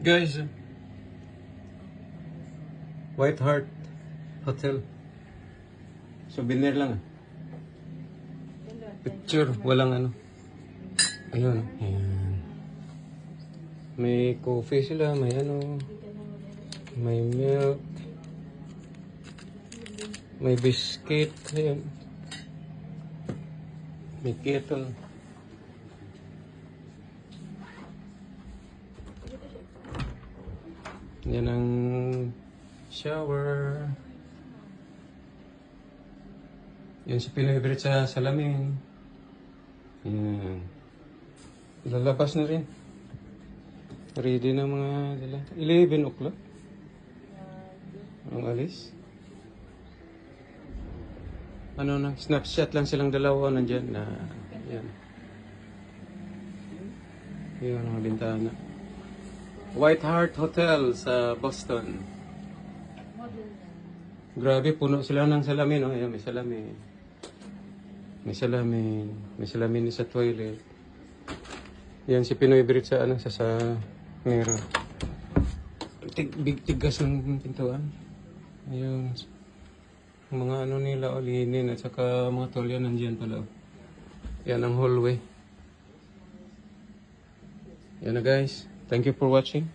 Guys, White Heart Hotel. Souvenir lang. Picture, walang ano. Ayun. Ayan. May coffee sila, may ano. May milk. May biscuit. Ayan. May kettle. Yan ang shower. Yan si Pinoy Brit sa salamin. Yan. Lalabas na rin. Ready na mga dala. 11 o'clock. Ang alis. Ano na, snapshot lang silang dalawa nandyan na yan. Yan ang bintana. White Heart Hotel sa Boston. Grabe, puno sila ng salamin. Oh. Ayan, may salamin. May salamin. May salamin sa toilet. Yan si Pinoy Brit sa ano, sa mirror. Tigas ng pintuan. Ayun. Mga ano nila, linin at saka mga tolya nandiyan pala. Yan ang hallway. Yan na guys. Thank you for watching.